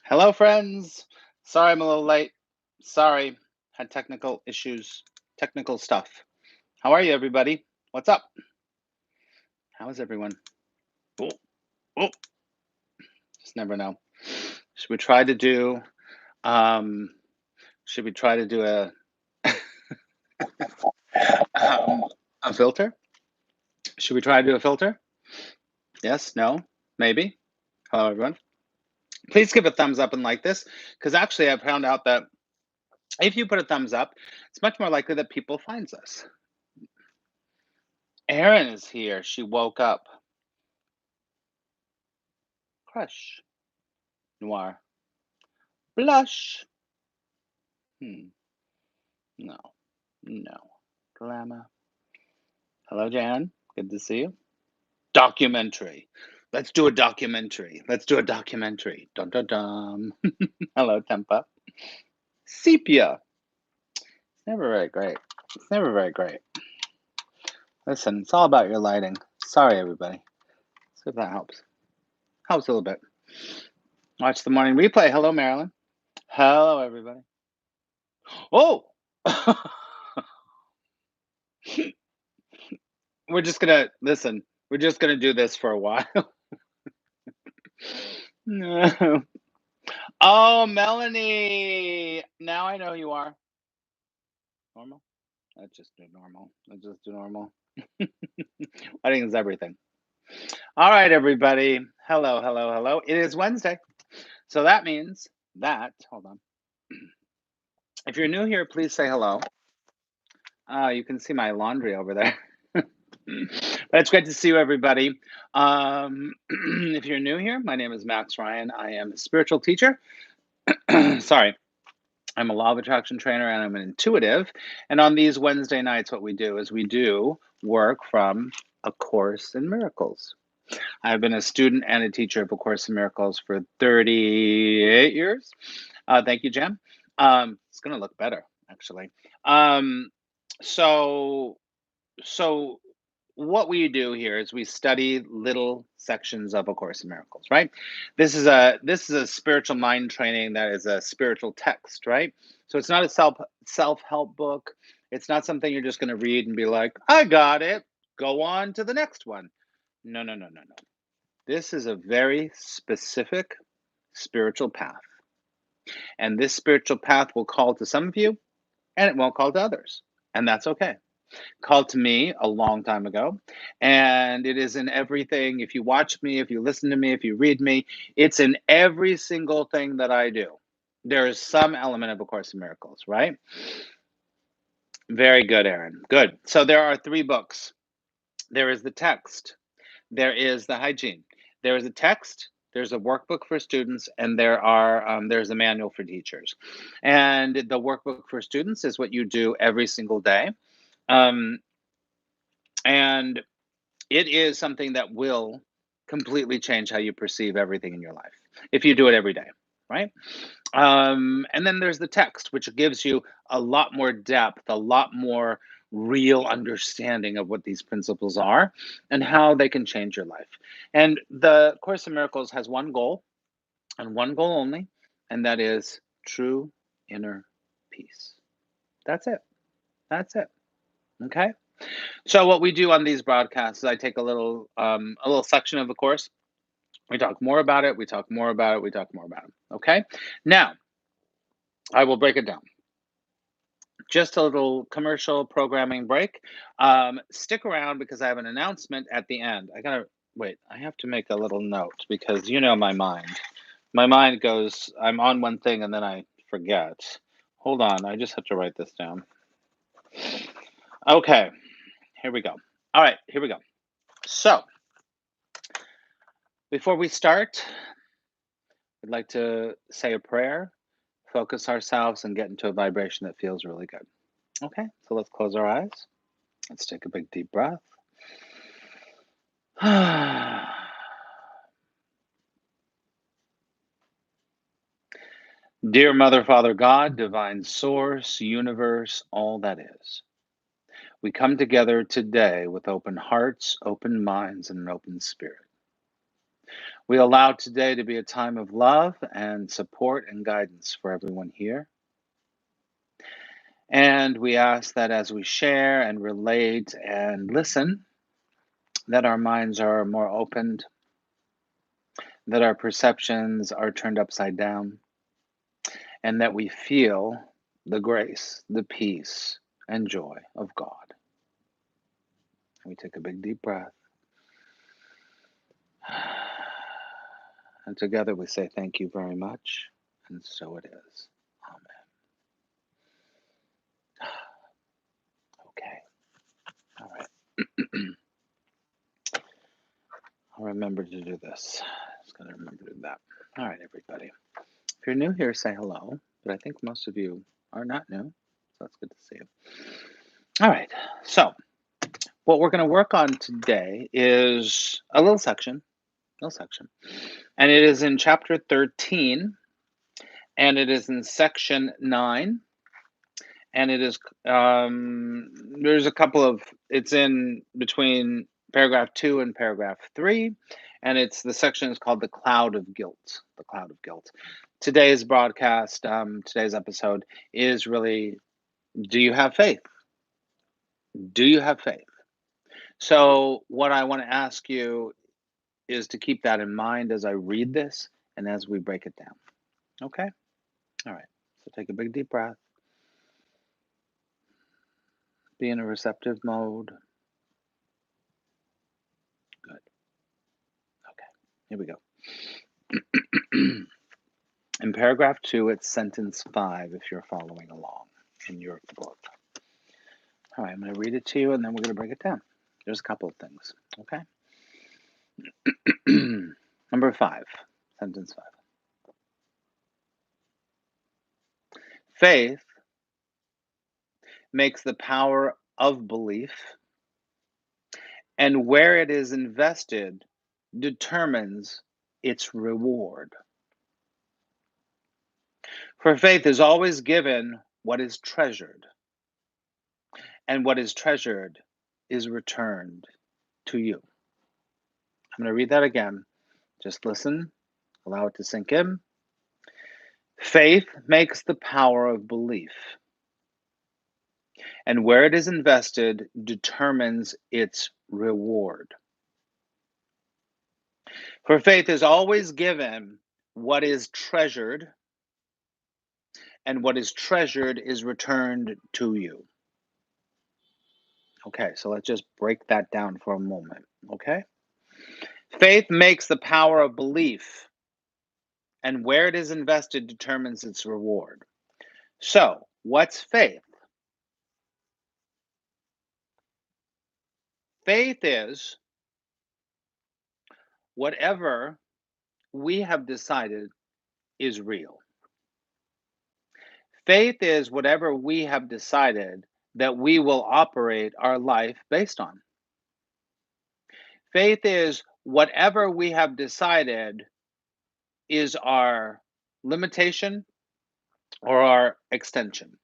Hello, friends. Sorry I'm a little late. Sorry, had technical issues, technical stuff. How are you, everybody? What's up? How is everyone? Oh, oh, just never know. Should we try to do? Um, should we try to do um, a filter? Should we try to do a filter? Yes, no, maybe. Hello, everyone. Please give a thumbs up and like this, because actually I found out that if you put a thumbs up, it's much more likely that people finds us. Erin is here. She woke up. Crush. Noir. Blush. Hmm. No. No. Glamour. Hello, Jan. Good to see you. Documentary. Let's do a documentary. Let's do a documentary. Dun dun dun. Hello, Tempa. Sepia. It's never very great. It's never very great. Listen, it's all about your lighting. Sorry, everybody. See if that helps. Helps a little bit. Watch the morning replay. Hello, Marilyn. Hello, everybody. Oh! We're just gonna listen. We're just gonna do this for a while. No. Oh, Melanie. Now I know who you are. Normal? Let's just do normal. Let's just do normal. I think it's everything. All right, everybody. Hello, hello, hello. It is Wednesday. So that means that, hold on. If you're new here, please say hello. You can see my laundry over there. But it's great to see you, everybody. If you're new here, my name is Max Ryan. I am a spiritual teacher. Sorry. I'm a law of attraction trainer and I'm an intuitive. And on these Wednesday nights, what we do is we do work from A Course in Miracles. I've been a student and a teacher of A Course in Miracles for 38 years. Thank you, Jen. It's going to look better, actually. Um, so, so what we do here is we study little sections of A Course in Miracles, right? This is a spiritual mind training that is a spiritual text, right? So it's not a self-help book. It's not something you're just going to read and be like, I got it. Go on to the next one. No, no, no, no, no. This is a very specific spiritual path. And this spiritual path will call to some of you and it won't call to others. And that's okay. Called to me a long time ago. And it is in everything. If you watch me, if you listen to me, if you read me, it's in every single thing that I do. There is some element of A Course in Miracles, right? Very good, Aaron. Good. So there are three books. There is the text. There is the hygiene. There is a text. There's a workbook for students, and there's a manual for teachers. And the workbook for students is what you do every single day. Um, and it is something that will completely change how you perceive everything in your life if you do it every day, right? And then there's the text, which gives you a lot more depth, a lot more real understanding of what these principles are and how they can change your life. And the Course in Miracles has one goal and one goal only, and that is true inner peace. That's it. That's it. Okay. So what we do on these broadcasts is I take a little section of the course. We talk more about it. We talk more about it. We talk more about it. Okay. Now I will break it down. Just a little commercial programming break. Stick around because I have an announcement at the end. I gotta wait. I have to make a little note because you know my mind. My mind goes. I'm on one thing and then I forget. Hold on. I just have to write this down. Okay. Here we go. All right. Here we go. So before we start, I'd like to say a prayer, focus ourselves, and get into a vibration that feels really good. Okay, so let's close our eyes. Let's take a big deep breath. Dear Mother, Father, God, Divine Source, Universe, all that is, we come together today with open hearts, open minds, and an open spirit. We allow today to be a time of love and support and guidance for everyone here. And we ask that as we share and relate and listen, that our minds are more opened, that our perceptions are turned upside down, and that we feel the grace, the peace, and joy of God. We take a big deep breath. And together we say thank you very much. And so it is. Amen. Okay. All right. I'll remember to do this. Just gotta remember to do that. All right, everybody. If you're new here, say hello. But I think most of you are not new. So it's good to see you. All right. So what we're going to work on today is a little section, and it is in chapter 13, and it is in section 9, and it is there's a couple of it's in between paragraph 2 and paragraph 3, and it's the section is called the cloud of guilt. The cloud of guilt. Today's broadcast, today's episode is really, do you have faith? Do you have faith? So what I want to ask you is to keep that in mind as I read this and as we break it down. Okay? All right. So take a big deep breath. Be in a receptive mode. Good. Okay. Here we go. In paragraph 2, it's sentence 5 if you're following along in your book. All right, I'm going to read it to you and then we're going to break it down. There's a couple of things. Okay? Number 5, sentence 5. Faith makes the power of belief, and where it is invested determines its reward. For faith is always given what is treasured, and what is treasured is returned to you. I'm going to read that again. Just listen, allow it to sink in. Faith makes the power of belief, and where it is invested determines its reward. For faith is always given what is treasured, and what is treasured is returned to you. Okay, so let's just break that down for a moment. Okay? Faith makes the power of belief, and where it is invested determines its reward. So, what's faith? Faith is whatever we have decided is real. Faith is whatever we have decided that we will operate our life based on. Faith is whatever we have decided is our limitation or our extension.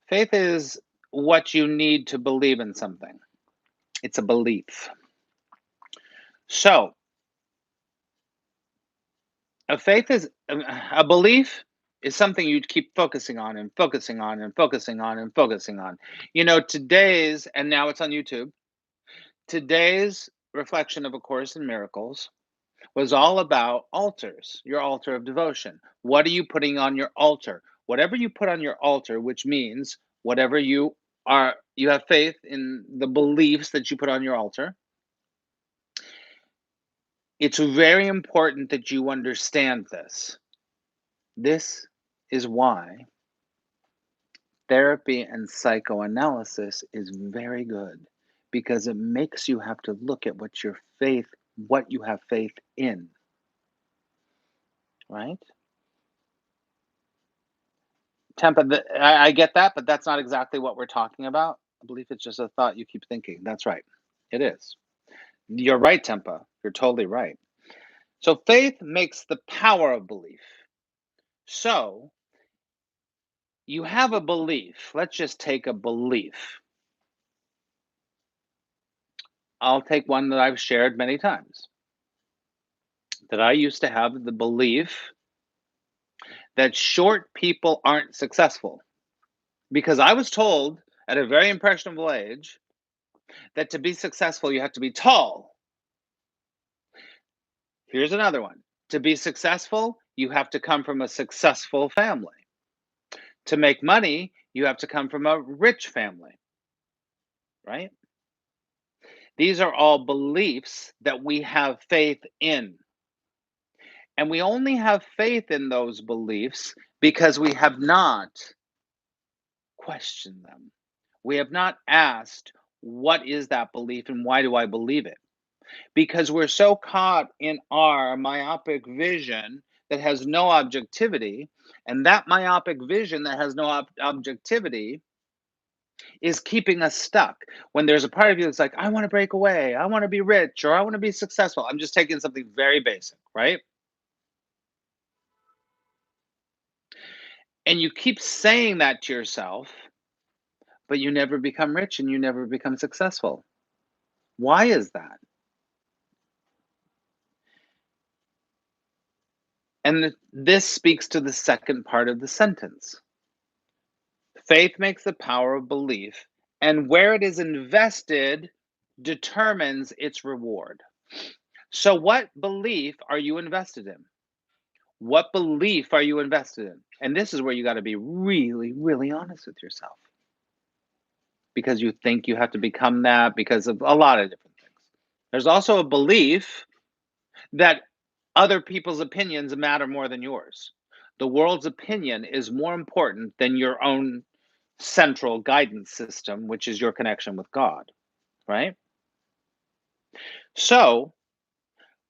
Faith is what you need to believe in something. It's a belief. So, a belief is something you keep focusing on and focusing on and focusing on and focusing on. You know, today's, and now it's on YouTube, today's reflection of A Course in Miracles was all about altars, your altar of devotion. What are you putting on your altar? Whatever you put on your altar, which means whatever you have faith in the beliefs that you put on your altar. It's very important that you understand this. This is why therapy and psychoanalysis is very good, because it makes you have to look at what you have faith in, right? Tempa, I get that, but that's not exactly what we're talking about. I believe it's just a thought you keep thinking. That's right. It is. You're right, Tempa. You're totally right. So faith makes the power of belief. So you have a belief. Let's just take a belief. I'll take one that I've shared many times. That I used to have the belief that short people aren't successful because I was told at a very impressionable age that to be successful, you have to be tall. Here's another one. To be successful, you have to come from a successful family. To make money, you have to come from a rich family, right? These are all beliefs that we have faith in. And we only have faith in those beliefs because we have not questioned them. We have not asked, what is that belief and why do I believe it? Because we're so caught in our myopic vision that has no objectivity. And that myopic vision that has no objectivity is keeping us stuck. When there's a part of you that's like, I want to break away, I want to be rich, or I want to be successful. I'm just taking something very basic, right? And you keep saying that to yourself, but you never become rich and you never become successful. Why is that? And this speaks to the second part of the sentence. Faith makes the power of belief, and where it is invested determines its reward. So, what belief are you invested in? What belief are you invested in? And this is where you got to be really, really honest with yourself because you think you have to become that because of a lot of different things. There's also a belief that other people's opinions matter more than yours. The world's opinion is more important than your own central guidance system, which is your connection with God, right? So,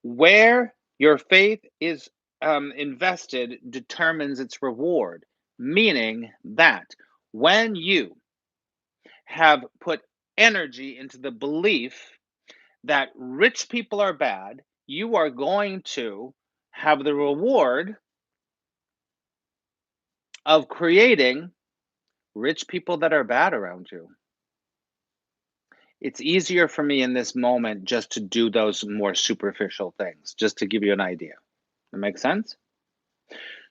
where your faith is invested determines its reward, meaning that when you have put energy into the belief that rich people are bad, you are going to have the reward of creating rich people that are bad around you. It's easier for me in this moment just to do those more superficial things, just to give you an idea. That makes sense?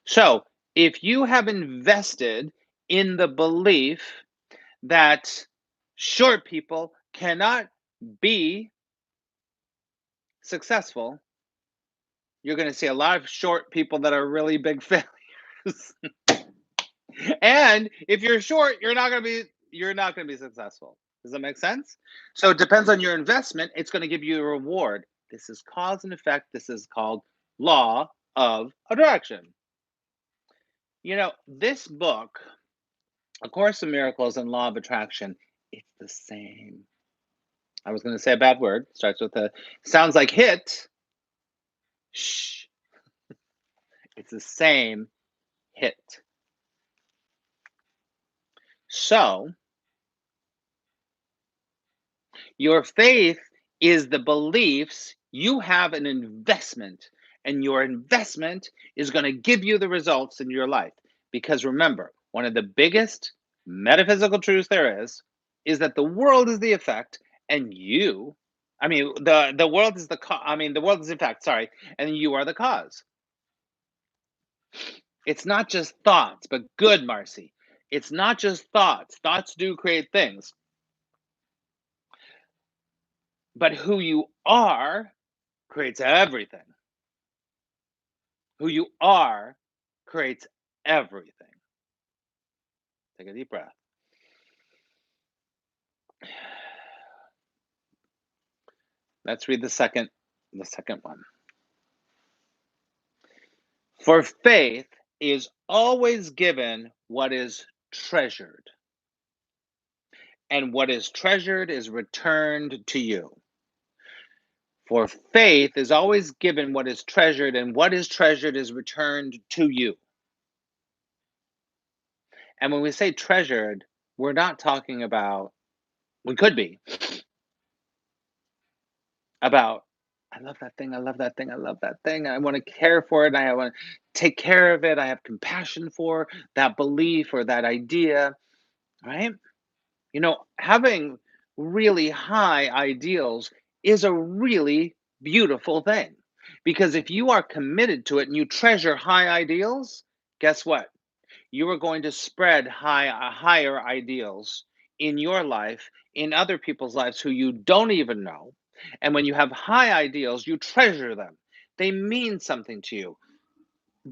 So, if you have invested in the belief that short people cannot be successful, you're going to see a lot of short people that are really big failures. And if you're short, you're not going to be successful. Does that make sense? So it depends on your investment, it's going to give you a reward. This is cause and effect. This is called law of attraction. This book, A Course in Miracles and Law of Attraction, it's the same. I was going to say a bad word. Starts with a sounds like hit. Shh. It's the same hit. So, your faith is the beliefs you have an investment, and your investment is going to give you the results in your life. Because remember, one of the biggest metaphysical truths there is that the world is the effect, and the world is the the world is the effect, sorry, and you are the cause. It's not just thoughts, but good, Marcy. It's not just thoughts. Thoughts do create things, but who you are creates everything. Who you are creates everything. Take a deep breath. Let's read the second one. For faith is always given what is treasured, and what is treasured is returned to you. For faith is always given what is treasured, and what is treasured is returned to you. And when we say treasured, we're not talking about, we could be, about, I love that thing, I love that thing, I love that thing. I want to care for it. I want to take care of it. I have compassion for that belief or that idea, right? Having really high ideals is a really beautiful thing. Because if you are committed to it and you treasure high ideals, guess what? You are going to spread higher ideals in your life, in other people's lives who you don't even know. And when you have high ideals, you treasure them. They mean something to you.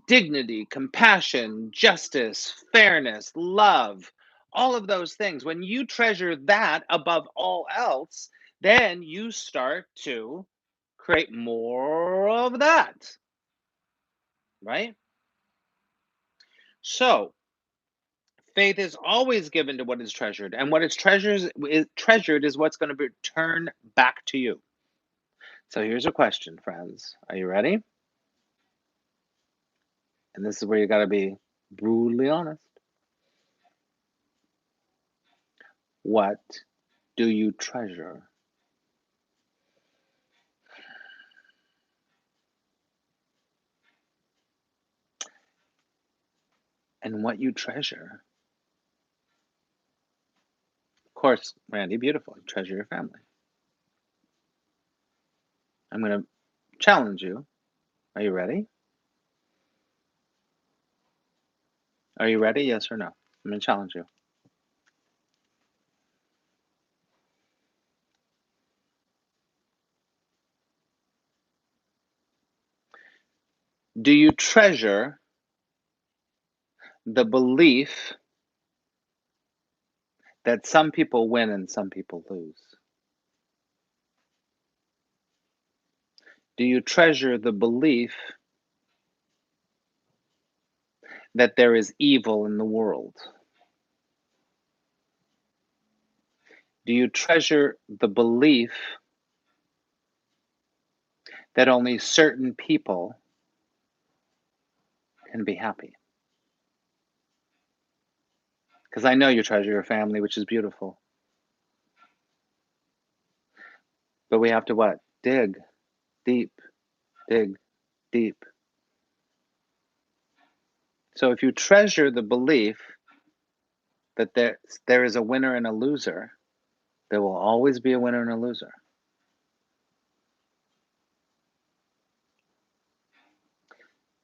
Dignity, compassion, justice, fairness, love, all of those things. When you treasure that above all else, then you start to create more of that, right? So, faith is always given to what is treasured, and what treasured is what's going to return back to you. So, here's a question, friends. Are you ready? And this is where you got to be brutally honest. What do you treasure? And what you treasure. Of course, Randy, beautiful. You treasure your family. I'm going to challenge you. Are you ready? Are you ready? Yes or no? I'm going to challenge you. Do you treasure the belief that some people win and some people lose? Do you treasure the belief that there is evil in the world? Do you treasure the belief that only certain people can be happy? Because I know you treasure your family, which is beautiful. But we have to what? Dig deep, dig deep. So if you treasure the belief that there is a winner and a loser, there will always be a winner and a loser.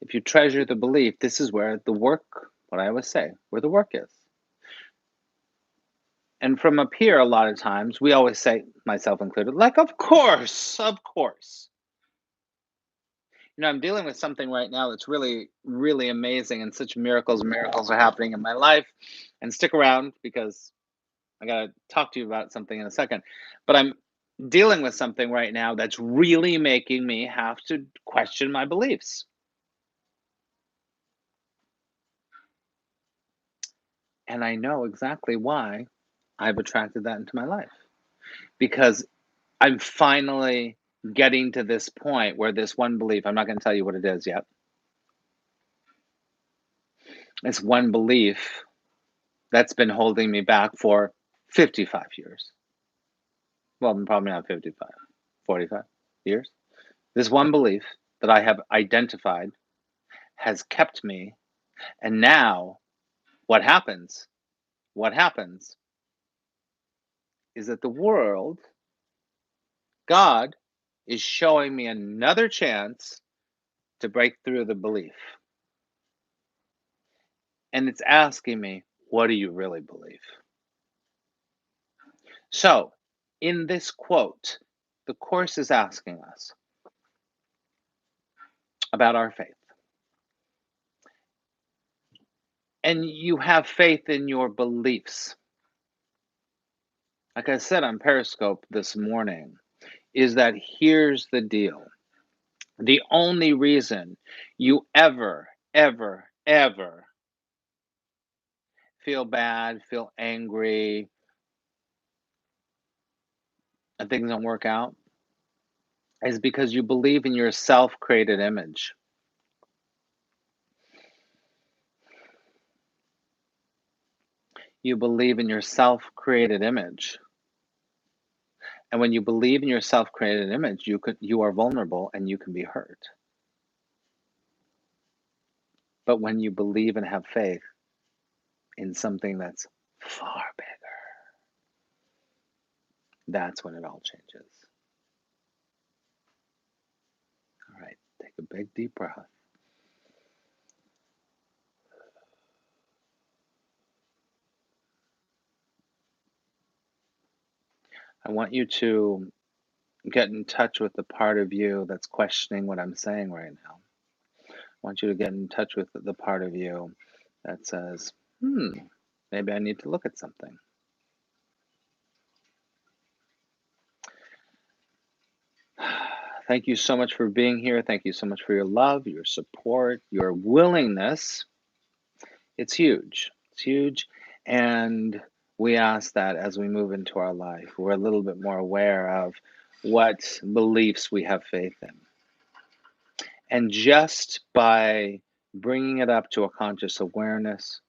If you treasure the belief, this is where the work, what I always say, where the work is. And from up here, a lot of times, we always say, myself included, like, of course, of course. I'm dealing with something right now that's really, really amazing, and such miracles are happening in my life. And stick around because I got to talk to you about something in a second. But I'm dealing with something right now that's really making me have to question my beliefs. And I know exactly why I've attracted that into my life because I'm finally getting to this point where this one belief, I'm not going to tell you what it is yet. It's one belief that's been holding me back for 55 years. Well, probably not 55, 45 years. This one belief that I have identified has kept me. And now what happens? What happens is that the world, God, is showing me another chance to break through the belief. And it's asking me, what do you really believe? So, in this quote, the Course is asking us about our faith. And you have faith in your beliefs. Like I said on Periscope this morning, is that here's the deal. The only reason you ever feel bad, feel angry, and things don't work out is because you believe in your self created image. You believe in your self created image. And when you believe in your self created image, you are vulnerable and you can be hurt. But when you believe and have faith in something that's far bigger, that's when it all changes. big deep breath. I want you to get in touch with the part of you that's questioning what I'm saying right now. I want you to get in touch with the part of you that says, maybe I need to look at something. Thank you so much for being here. Thank you so much for your love, your support, your willingness. It's huge. It's huge. And we ask that as we move into our life, we're a little bit more aware of what beliefs we have faith in. And just by bringing it up to a conscious awareness,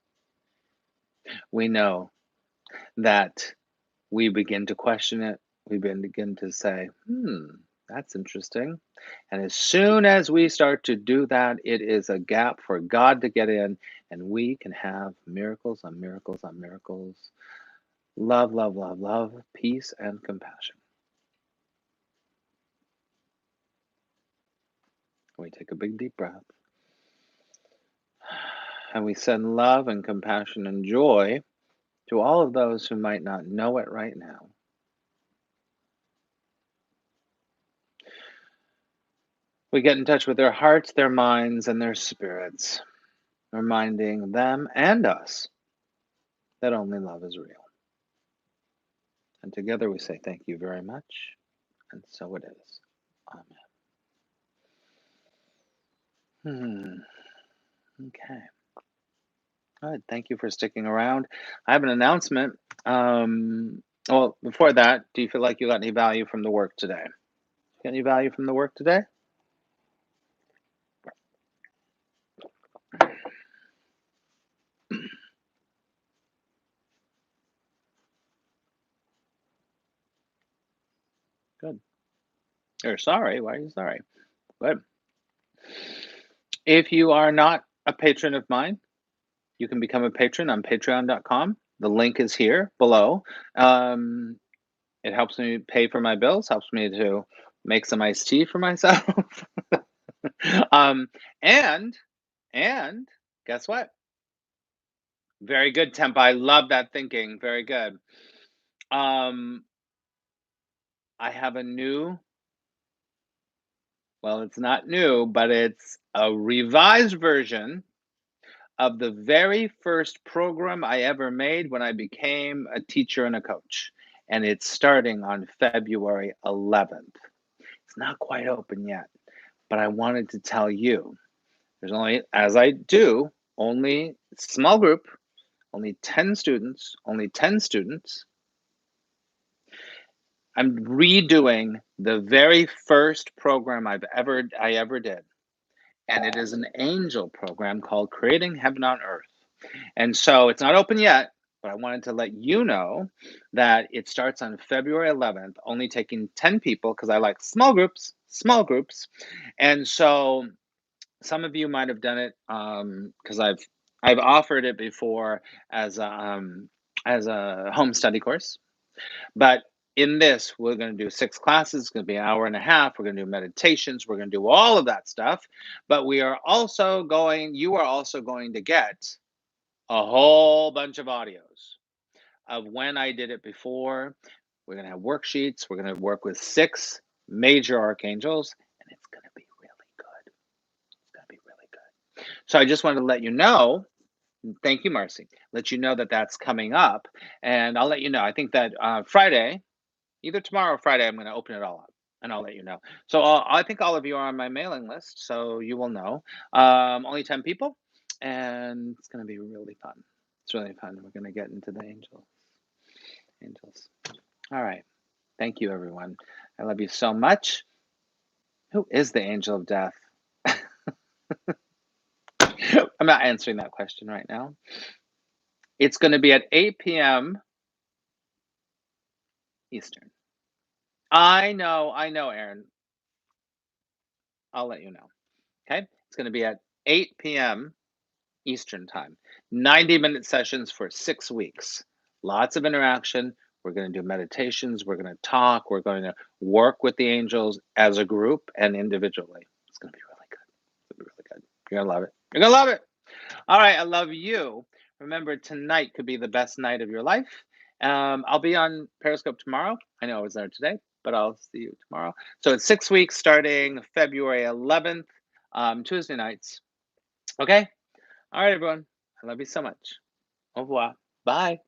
we know that we begin to question it. We begin to say, that's interesting. And as soon as we start to do that, it is a gap for God to get in, and we can have miracles on miracles on miracles. Love, love, love, love, peace, and compassion. We take a big deep breath. And we send love and compassion and joy to all of those who might not know it right now. We get in touch with their hearts, their minds, and their spirits, reminding them and us that only love is real. And together we say thank you very much, and so it is. Amen. Okay. Good. Thank you for sticking around. I have an announcement. Well, before that, do you feel like you got any value from the work today? Get any value from the work today? Good. You're sorry. Why are you sorry? Good. If you are not a patron of mine, you can become a patron on patreon.com. The link is here below. It helps me pay for my bills, helps me to make some iced tea for myself. um, and and guess what? Very good, Tempa. I love that thinking. Very good. Um, I have a new, well, it's not new, but it's a revised version of the very first program I ever made when I became a teacher and a coach. And it's starting on February 11th. It's not quite open yet, but I wanted to tell you there's only, as I do, only small group, only 10 students, only 10 students. I'm redoing the very first program I ever did. And it is an angel program called Creating Heaven on Earth. And so it's not open yet, but I wanted to let you know that it starts on February 11th, only taking 10 people because I like small groups, small groups. And so some of you might have done it because I've offered it before as a home study course. But in this, we're going to do 6 classes. It's going to be an hour and a half. We're going to do meditations. We're going to do all of that stuff. But you are also going to get a whole bunch of audios of when I did it before. We're going to have worksheets. We're going to work with 6 major archangels, and it's going to be really good. It's going to be really good. So I just wanted to let you know. Thank you, Marcy. Let you know that that's coming up, and I'll let you know. I think that Friday, either tomorrow or Friday, I'm going to open it all up, and I'll let you know. So I think all of you are on my mailing list, so you will know. Only 10 people, and it's going to be really fun. It's really fun. We're going to get into the angels. Angels. All right. Thank you, everyone. I love you so much. Who is the angel of death? I'm not answering that question right now. It's going to be at 8 p.m. Eastern. I know, Aaron. I'll let you know. Okay? It's going to be at 8 p.m. Eastern time. 90-minute sessions for 6 weeks. Lots of interaction. We're going to do meditations. We're going to talk. We're going to work with the angels as a group and individually. It's going to be really good. You're gonna love it. You're gonna love it. All right, I love you. Remember, tonight could be the best night of your life. I'll be on Periscope tomorrow. I know I was there today, but I'll see you tomorrow. So it's 6 weeks starting February 11th, Tuesday nights. Okay? All right, everyone. I love you so much. Au revoir. Bye.